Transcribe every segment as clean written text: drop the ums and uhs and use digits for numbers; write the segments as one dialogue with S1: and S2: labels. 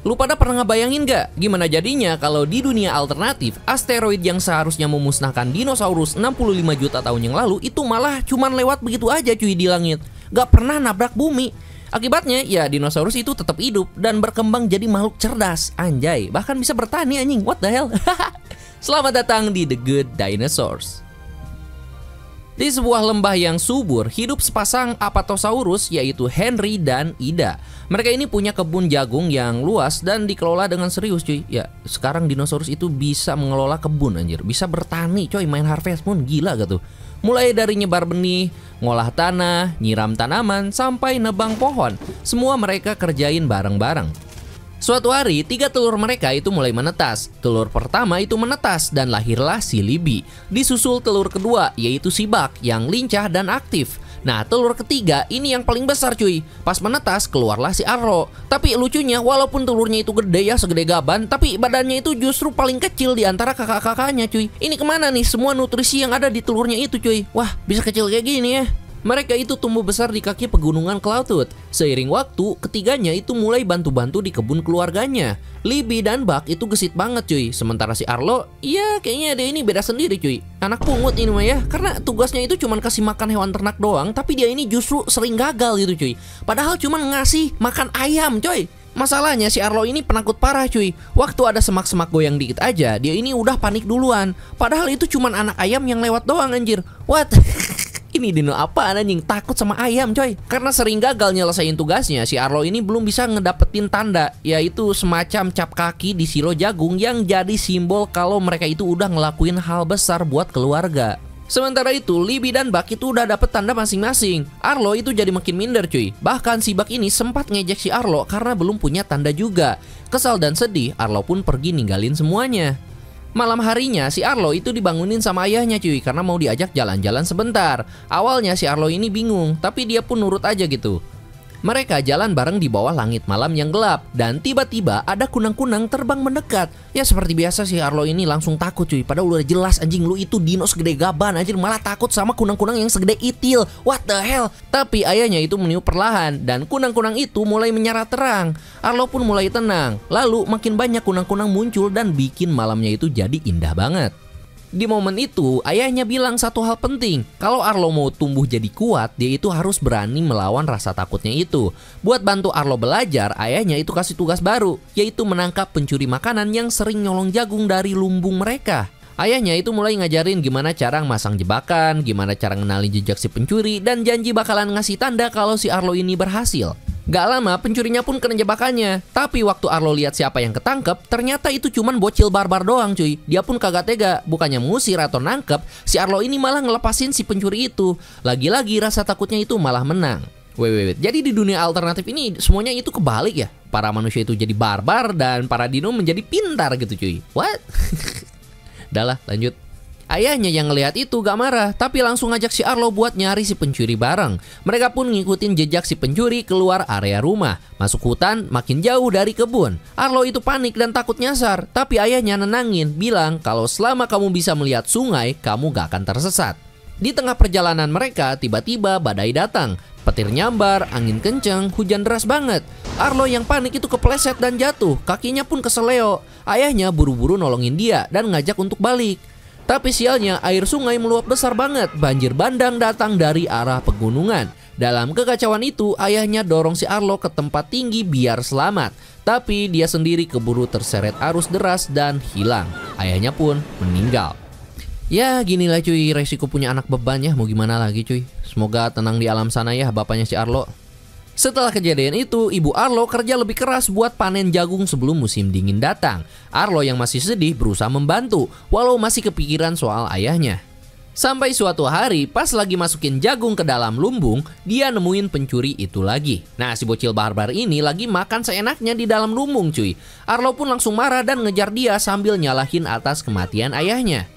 S1: Lu pada pernah ngebayangin gak gimana jadinya kalau di dunia alternatif asteroid yang seharusnya memusnahkan dinosaurus 65 juta tahun yang lalu itu malah cuman lewat begitu aja cuy di langit, gak pernah nabrak bumi. Akibatnya ya dinosaurus itu tetap hidup dan berkembang jadi makhluk cerdas, anjay, bahkan bisa bertani anjing, what the hell. Selamat datang di The Good Dinosaurs. Di sebuah lembah yang subur, hidup sepasang Apatosaurus yaitu Henry dan Ida. Mereka ini punya kebun jagung yang luas dan dikelola dengan serius cuy. Ya, sekarang dinosaurus itu bisa mengelola kebun anjir, bisa bertani coy, main Harvest Moon, gila gak tuh? Mulai dari nyebar benih, ngolah tanah, nyiram tanaman, sampai nebang pohon. Semua mereka kerjain bareng-bareng. Suatu hari, 3 telur mereka itu mulai menetas. Telur pertama itu menetas dan lahirlah si Libby. Disusul telur kedua yaitu si Buck yang lincah dan aktif. Nah, telur ketiga ini yang paling besar cuy. Pas menetas keluarlah si Arlo. Tapi lucunya walaupun telurnya itu gede ya, segede gaban, tapi badannya itu justru paling kecil di antara kakak-kakaknya cuy. Ini kemana nih semua nutrisi yang ada di telurnya itu cuy? Wah, bisa kecil kayak gini ya. Mereka itu tumbuh besar di kaki pegunungan Cloudtooth. Seiring waktu, ketiganya itu mulai bantu-bantu di kebun keluarganya. Libby dan Buck itu gesit banget cuy. Sementara si Arlo, ya kayaknya dia ini beda sendiri cuy. Anak pungut ini mah ya, karena tugasnya itu cuma kasih makan hewan ternak doang, tapi dia ini justru sering gagal gitu cuy. Padahal cuma ngasih makan ayam coy. Masalahnya si Arlo ini penakut parah cuy. Waktu ada semak-semak goyang dikit aja, dia ini udah panik duluan. Padahal itu cuma anak ayam yang lewat doang anjir. What? Ini dino apaan anjing, takut sama ayam coy. Karena sering gagal nyelesain tugasnya, si Arlo ini belum bisa ngedapetin tanda, yaitu semacam cap kaki di silo jagung yang jadi simbol kalau mereka itu udah ngelakuin hal besar buat keluarga. Sementara itu, Libby dan Buck itu udah dapet tanda masing-masing. Arlo itu jadi makin minder cuy. Bahkan si Buck ini sempat ngejek si Arlo karena belum punya tanda juga. Kesal dan sedih, Arlo pun pergi ninggalin semuanya. Malam harinya si Arlo itu dibangunin sama ayahnya cuy karena mau diajak jalan-jalan sebentar. Awalnya si Arlo ini bingung, tapi dia pun nurut aja gitu. Mereka jalan bareng di bawah langit malam yang gelap dan tiba-tiba ada kunang-kunang terbang mendekat. Ya seperti biasa si Arlo ini langsung takut cuy. Padahal udah jelas anjing lu itu dino segede gaban anjir, malah takut sama kunang-kunang yang segede itil. What the hell? Tapi ayahnya itu meniup perlahan dan kunang-kunang itu mulai menyala terang. Arlo pun mulai tenang. Lalu makin banyak kunang-kunang muncul dan bikin malamnya itu jadi indah banget. Di momen itu, ayahnya bilang satu hal penting. Kalau Arlo mau tumbuh jadi kuat, dia itu harus berani melawan rasa takutnya itu. Buat bantu Arlo belajar, ayahnya itu kasih tugas baru, yaitu menangkap pencuri makanan yang sering nyolong jagung dari lumbung mereka. Ayahnya itu mulai ngajarin gimana cara masang jebakan, gimana cara ngenalin jejak si pencuri, dan janji bakalan ngasih tanda kalau si Arlo ini berhasil. Gak lama pencurinya pun kena jebakannya. Tapi waktu Arlo lihat siapa yang ketangkep, ternyata itu cuman bocil barbar doang cuy. Dia pun kagak tega, bukannya ngusir atau nangkep, si Arlo ini malah ngelepasin si pencuri itu. Lagi-lagi rasa takutnya itu malah menang. Wait. Jadi di dunia alternatif ini semuanya itu kebalik ya? Para manusia itu jadi barbar dan para dino menjadi pintar gitu cuy. What? Udah lah, lanjut. Ayahnya yang ngelihat itu gak marah, tapi langsung ngajak si Arlo buat nyari si pencuri bareng. Mereka pun ngikutin jejak si pencuri keluar area rumah, masuk hutan, makin jauh dari kebun. Arlo itu panik dan takut nyasar, tapi ayahnya nenangin, bilang kalau selama kamu bisa melihat sungai, kamu gak akan tersesat. Di tengah perjalanan mereka, tiba-tiba badai datang. Petir nyambar, angin kenceng, hujan deras banget. Arlo yang panik itu kepleset dan jatuh, kakinya pun keseleo. Ayahnya buru-buru nolongin dia dan ngajak untuk balik. Tapi sialnya air sungai meluap besar banget, banjir bandang datang dari arah pegunungan. Dalam kekacauan itu, ayahnya dorong si Arlo ke tempat tinggi biar selamat. Tapi dia sendiri keburu terseret arus deras dan hilang. Ayahnya pun meninggal. Ya ginilah cuy, resiko punya anak beban ya, mau gimana lagi cuy. Semoga tenang di alam sana ya bapaknya si Arlo. Setelah kejadian itu, ibu Arlo kerja lebih keras buat panen jagung sebelum musim dingin datang. Arlo yang masih sedih berusaha membantu, walau masih kepikiran soal ayahnya. Sampai suatu hari, pas lagi masukin jagung ke dalam lumbung, dia nemuin pencuri itu lagi. Nah, si bocil barbar ini lagi makan seenaknya di dalam lumbung cuy. Arlo pun langsung marah dan ngejar dia sambil nyalahin atas kematian ayahnya.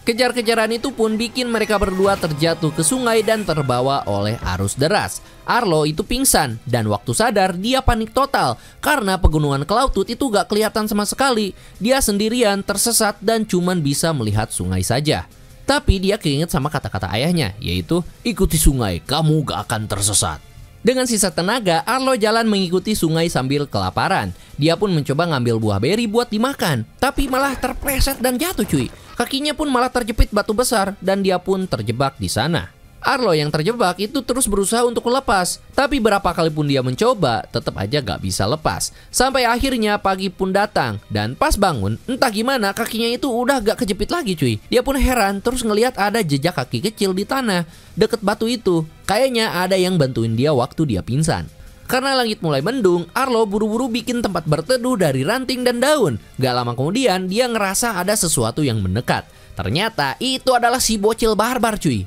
S1: Kejar-kejaran itu pun bikin mereka berdua terjatuh ke sungai dan terbawa oleh arus deras. Arlo itu pingsan dan waktu sadar dia panik total karena pegunungan Cloudtooth itu gak kelihatan sama sekali. Dia sendirian tersesat dan cuman bisa melihat sungai saja. Tapi dia keinget sama kata-kata ayahnya, yaitu ikuti sungai, kamu gak akan tersesat. Dengan sisa tenaga, Arlo jalan mengikuti sungai sambil kelaparan. Dia pun mencoba ngambil buah beri buat dimakan, tapi malah terpleset dan jatuh cuy. Kakinya pun malah terjepit batu besar dan dia pun terjebak di sana. Arlo yang terjebak itu terus berusaha untuk lepas, tapi berapa kali pun dia mencoba, tetap aja gak bisa lepas. Sampai akhirnya pagi pun datang, dan pas bangun, entah gimana kakinya itu udah gak kejepit lagi cuy. Dia pun heran terus ngelihat ada jejak kaki kecil di tanah, deket batu itu. Kayaknya ada yang bantuin dia waktu dia pingsan. Karena langit mulai mendung, Arlo buru-buru bikin tempat berteduh dari ranting dan daun. Gak lama kemudian, dia ngerasa ada sesuatu yang mendekat. Ternyata itu adalah si bocil barbar cuy.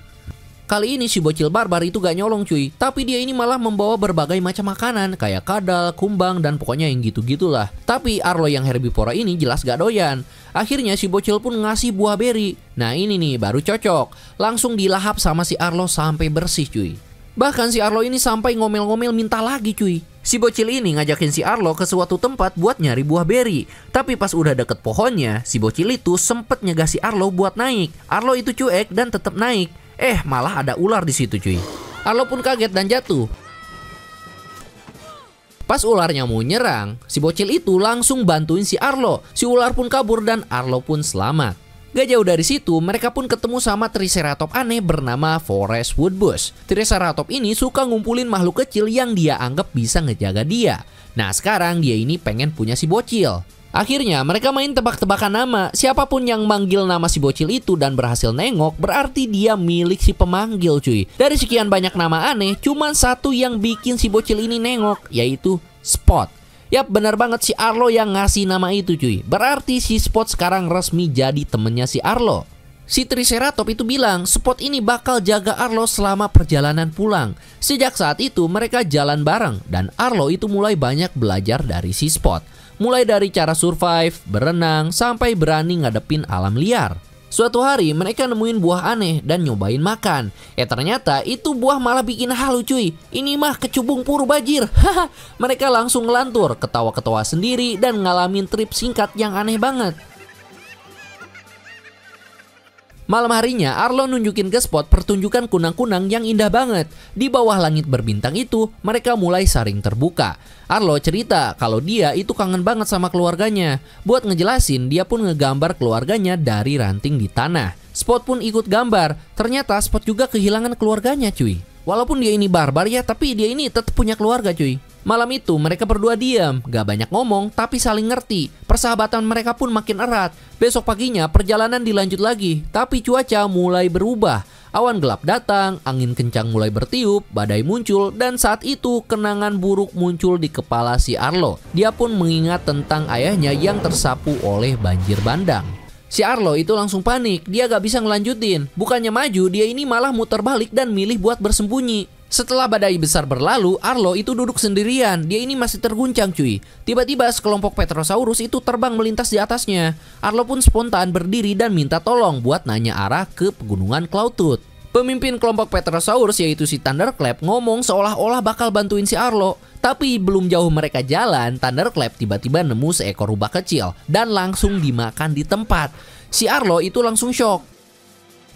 S1: Kali ini si bocil barbar itu gak nyolong cuy, tapi dia ini malah membawa berbagai macam makanan kayak kadal, kumbang, dan pokoknya yang gitu-gitulah. Tapi Arlo yang herbivora ini jelas gak doyan. Akhirnya si bocil pun ngasih buah beri. Nah ini nih baru cocok, langsung dilahap sama si Arlo sampai bersih cuy. Bahkan si Arlo ini sampai ngomel-ngomel minta lagi cuy. Si bocil ini ngajakin si Arlo ke suatu tempat buat nyari buah beri. Tapi pas udah deket pohonnya, si bocil itu sempet nyegah si Arlo buat naik. Arlo itu cuek dan tetap naik. Malah ada ular di situ cuy. Arlo pun kaget dan jatuh. Pas ularnya mau nyerang, si bocil itu langsung bantuin si Arlo. Si ular pun kabur dan Arlo pun selamat. Gak jauh dari situ, mereka pun ketemu sama Triceratops aneh bernama Forest Woodbush. Triceratops ini suka ngumpulin makhluk kecil yang dia anggap bisa ngejaga dia. Nah sekarang dia ini pengen punya si bocil. Akhirnya mereka main tebak-tebakan nama. Siapapun yang manggil nama si bocil itu dan berhasil nengok, berarti dia milik si pemanggil cuy. Dari sekian banyak nama aneh, cuman satu yang bikin si bocil ini nengok, yaitu Spot. Yap, benar banget si Arlo yang ngasih nama itu cuy. Berarti si Spot sekarang resmi jadi temennya si Arlo. Si Triceratops itu bilang Spot ini bakal jaga Arlo selama perjalanan pulang. Sejak saat itu mereka jalan bareng dan Arlo itu mulai banyak belajar dari si Spot. Mulai dari cara survive, berenang, sampai berani ngadepin alam liar. Suatu hari mereka nemuin buah aneh dan nyobain makan. Ternyata itu buah malah bikin halu cuy. Ini mah kecubung purbajir. Haha. Mereka langsung ngelantur, ketawa-ketawa sendiri dan ngalamin trip singkat yang aneh banget. Malam harinya Arlo nunjukin ke Spot pertunjukan kunang-kunang yang indah banget. Di bawah langit berbintang itu mereka mulai saling terbuka. Arlo cerita kalau dia itu kangen banget sama keluarganya. Buat ngejelasin dia pun ngegambar keluarganya dari ranting di tanah. Spot pun ikut gambar. Ternyata Spot juga kehilangan keluarganya cuy. Walaupun dia ini barbar ya, tapi dia ini tetap punya keluarga cuy. Malam itu mereka berdua diam, gak banyak ngomong tapi saling ngerti. Persahabatan mereka pun makin erat. Besok paginya perjalanan dilanjut lagi, tapi cuaca mulai berubah. Awan gelap datang, angin kencang mulai bertiup, badai muncul, dan saat itu kenangan buruk muncul di kepala si Arlo. Dia pun mengingat tentang ayahnya yang tersapu oleh banjir bandang. Si Arlo itu langsung panik, dia gak bisa ngelanjutin. Bukannya maju, dia ini malah muter balik dan milih buat bersembunyi. Setelah badai besar berlalu, Arlo itu duduk sendirian. Dia ini masih terguncang cuy. Tiba-tiba sekelompok Petrosaurus itu terbang melintas di atasnya. Arlo pun spontan berdiri dan minta tolong buat nanya arah ke pegunungan Cloudtooth. Pemimpin kelompok Petrosaurus yaitu si Thunderclap ngomong seolah-olah bakal bantuin si Arlo. Tapi belum jauh mereka jalan, Thunderclap tiba-tiba nemu seekor rubah kecil dan langsung dimakan di tempat. Si Arlo itu langsung shock.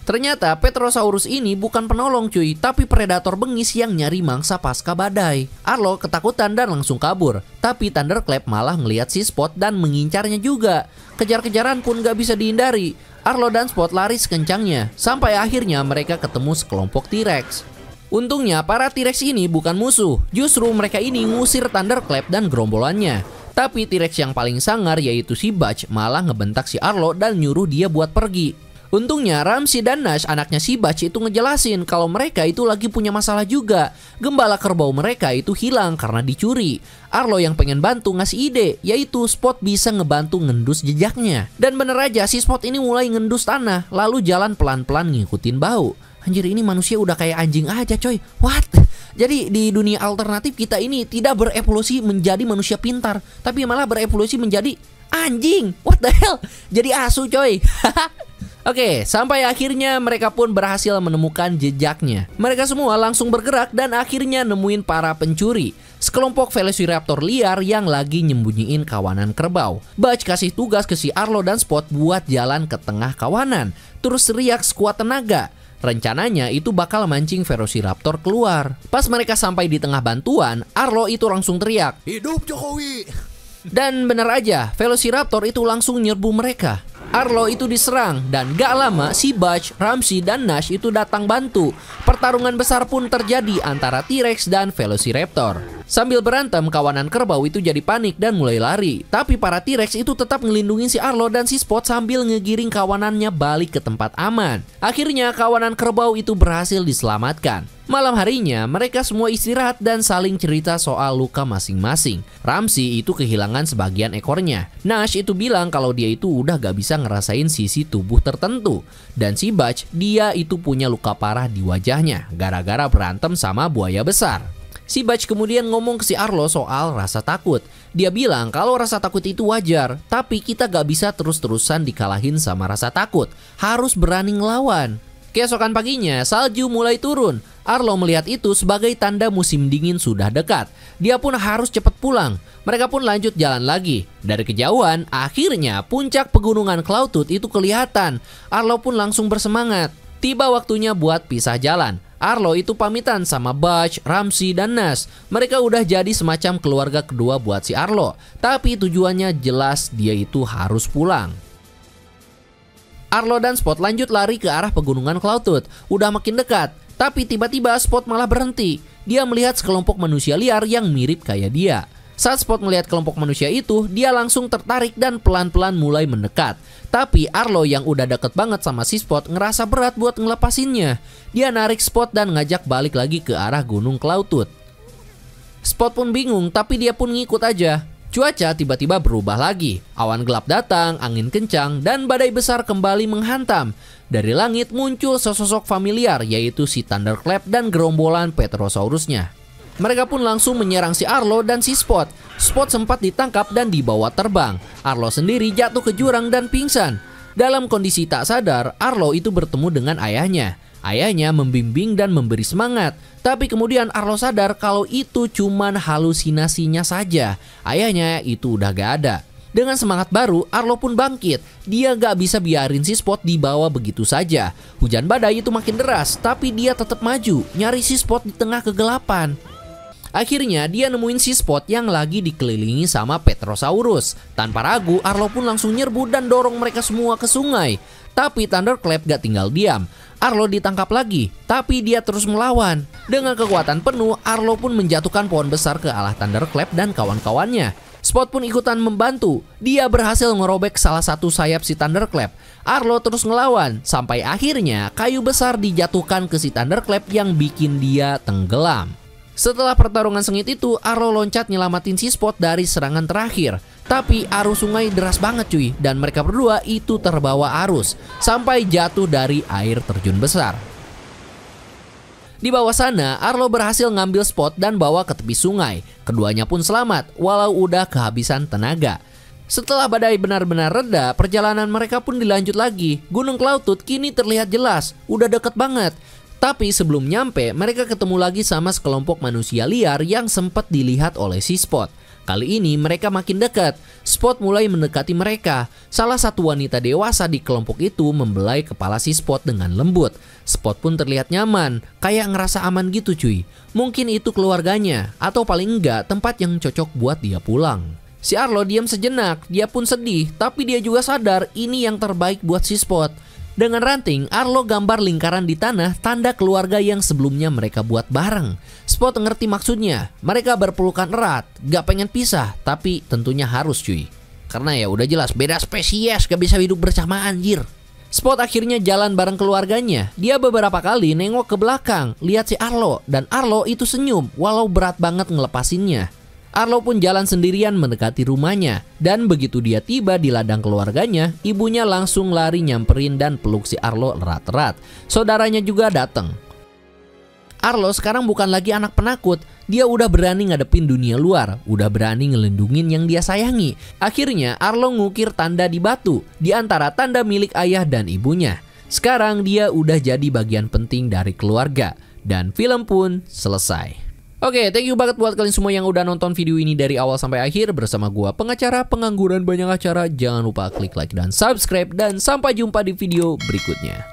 S1: Ternyata Petrosaurus ini bukan penolong cuy, tapi predator bengis yang nyari mangsa pasca badai. Arlo ketakutan dan langsung kabur, tapi Thunderclap malah ngelihat si Spot dan mengincarnya juga. Kejar-kejaran pun gak bisa dihindari. Arlo dan Spot lari sekencangnya, sampai akhirnya mereka ketemu sekelompok T-Rex. Untungnya para T-Rex ini bukan musuh, justru mereka ini ngusir Thunderclap dan gerombolannya. Tapi T-Rex yang paling sangar yaitu si Butch malah ngebentak si Arlo dan nyuruh dia buat pergi. Untungnya Ramsey dan Nash anaknya si Butch itu ngejelasin kalau mereka itu lagi punya masalah juga. Gembala kerbau mereka itu hilang karena dicuri. Arlo yang pengen bantu ngasih ide, yaitu Spot bisa ngebantu ngendus jejaknya. Dan bener aja si Spot ini mulai ngendus tanah, lalu jalan pelan-pelan ngikutin bau. Anjir, ini manusia udah kayak anjing aja coy. What? Jadi di dunia alternatif kita ini tidak berevolusi menjadi manusia pintar, tapi malah berevolusi menjadi anjing. What the hell? Jadi asu coy. Oke, sampai akhirnya mereka pun berhasil menemukan jejaknya. Mereka semua langsung bergerak dan akhirnya nemuin para pencuri. Sekelompok Velociraptor liar yang lagi nyembunyiin kawanan kerbau. Butch kasih tugas ke si Arlo dan Spot buat jalan ke tengah kawanan. Terus teriak sekuat tenaga. Rencananya itu bakal mancing Velociraptor keluar. Pas mereka sampai di tengah bantuan, Arlo itu langsung teriak, "Hidup Jokowi!" Dan benar aja, Velociraptor itu langsung nyerbu mereka. Arlo itu diserang dan gak lama si Butch, Ramsey, dan Nash itu datang bantu. Pertarungan besar pun terjadi antara T-Rex dan Velociraptor. Sambil berantem, kawanan kerbau itu jadi panik dan mulai lari. Tapi para T-Rex itu tetap ngelindungin si Arlo dan si Spot sambil ngegiring kawanannya balik ke tempat aman. Akhirnya kawanan kerbau itu berhasil diselamatkan. Malam harinya, mereka semua istirahat dan saling cerita soal luka masing-masing. Ramsey itu kehilangan sebagian ekornya. Nash itu bilang kalau dia itu udah gak bisa ngerasain sisi tubuh tertentu. Dan si Butch, dia itu punya luka parah di wajahnya gara-gara berantem sama buaya besar. Si Butch kemudian ngomong ke si Arlo soal rasa takut. Dia bilang kalau rasa takut itu wajar, tapi kita gak bisa terus-terusan dikalahin sama rasa takut. Harus berani ngelawan. Keesokan paginya, salju mulai turun. Arlo melihat itu sebagai tanda musim dingin sudah dekat. Dia pun harus cepat pulang. Mereka pun lanjut jalan lagi. Dari kejauhan, akhirnya puncak pegunungan Cloudtooth itu kelihatan. Arlo pun langsung bersemangat. Tiba waktunya buat pisah jalan. Arlo itu pamitan sama Butch, Ramsey, dan Nash. Mereka udah jadi semacam keluarga kedua buat si Arlo. Tapi tujuannya jelas, dia itu harus pulang. Arlo dan Spot lanjut lari ke arah pegunungan Cloudtooth. Udah makin dekat, tapi tiba-tiba Spot malah berhenti. Dia melihat sekelompok manusia liar yang mirip kayak dia. Saat Spot melihat kelompok manusia itu, dia langsung tertarik dan pelan-pelan mulai mendekat. Tapi Arlo yang udah deket banget sama si Spot ngerasa berat buat ngelepasinnya. Dia narik Spot dan ngajak balik lagi ke arah gunung Cloudtooth. Spot pun bingung, tapi dia pun ngikut aja. Cuaca tiba-tiba berubah lagi. Awan gelap datang, angin kencang, dan badai besar kembali menghantam. Dari langit muncul sesosok familiar, yaitu si Thunderclap dan gerombolan Petrosaurusnya. Mereka pun langsung menyerang si Arlo dan si Spot. Spot sempat ditangkap dan dibawa terbang. Arlo sendiri jatuh ke jurang dan pingsan. Dalam kondisi tak sadar, Arlo itu bertemu dengan ayahnya. Ayahnya membimbing dan memberi semangat. Tapi kemudian Arlo sadar kalau itu cuman halusinasinya saja. Ayahnya itu udah gak ada. Dengan semangat baru, Arlo pun bangkit. Dia gak bisa biarin si Spot dibawa begitu saja. Hujan badai itu makin deras, tapi dia tetap maju, nyari si Spot di tengah kegelapan. Akhirnya dia nemuin si Spot yang lagi dikelilingi sama Petrosaurus. Tanpa ragu, Arlo pun langsung nyerbu dan dorong mereka semua ke sungai. Tapi Thunderclap gak tinggal diam. Arlo ditangkap lagi, tapi dia terus melawan. Dengan kekuatan penuh, Arlo pun menjatuhkan pohon besar ke arah Thunderclap dan kawan-kawannya. Spot pun ikutan membantu. Dia berhasil ngerobek salah satu sayap si Thunderclap. Arlo terus ngelawan, sampai akhirnya kayu besar dijatuhkan ke si Thunderclap yang bikin dia tenggelam. Setelah pertarungan sengit itu, Arlo loncat nyelamatin si Spot dari serangan terakhir. Tapi arus sungai deras banget cuy, dan mereka berdua itu terbawa arus sampai jatuh dari air terjun besar. Di bawah sana, Arlo berhasil ngambil Spot dan bawa ke tepi sungai. Keduanya pun selamat, walau udah kehabisan tenaga. Setelah badai benar-benar reda, perjalanan mereka pun dilanjut lagi. Gunung Cloudtooth kini terlihat jelas, udah deket banget. Tapi sebelum nyampe, mereka ketemu lagi sama sekelompok manusia liar yang sempat dilihat oleh si Spot. Kali ini mereka makin dekat. Spot mulai mendekati mereka. Salah satu wanita dewasa di kelompok itu membelai kepala si Spot dengan lembut. Spot pun terlihat nyaman, kayak ngerasa aman gitu cuy. Mungkin itu keluarganya, atau paling enggak tempat yang cocok buat dia pulang. Si Arlo diam sejenak, dia pun sedih, tapi dia juga sadar ini yang terbaik buat si Spot. Dengan ranting, Arlo gambar lingkaran di tanah tanda keluarga yang sebelumnya mereka buat bareng. Spot ngerti maksudnya, mereka berpelukan erat, gak pengen pisah, tapi tentunya harus cuy. Karena ya udah jelas beda spesies, gak bisa hidup bersama anjir. Spot akhirnya jalan bareng keluarganya. Dia beberapa kali nengok ke belakang, lihat si Arlo, dan Arlo itu senyum walau berat banget ngelepasinnya. Arlo pun jalan sendirian mendekati rumahnya, dan begitu dia tiba di ladang keluarganya, ibunya langsung lari nyamperin dan peluk si Arlo erat-erat. Saudaranya juga datang. Arlo sekarang bukan lagi anak penakut, dia udah berani ngadepin dunia luar, udah berani ngelindungin yang dia sayangi. Akhirnya Arlo ngukir tanda di batu, di antara tanda milik ayah dan ibunya. Sekarang dia udah jadi bagian penting dari keluarga, dan film pun selesai. Oke, thank you banget buat kalian semua yang udah nonton video ini dari awal sampai akhir bersama gua pengacara pengangguran banyak acara. Jangan lupa klik like dan subscribe, dan sampai jumpa di video berikutnya.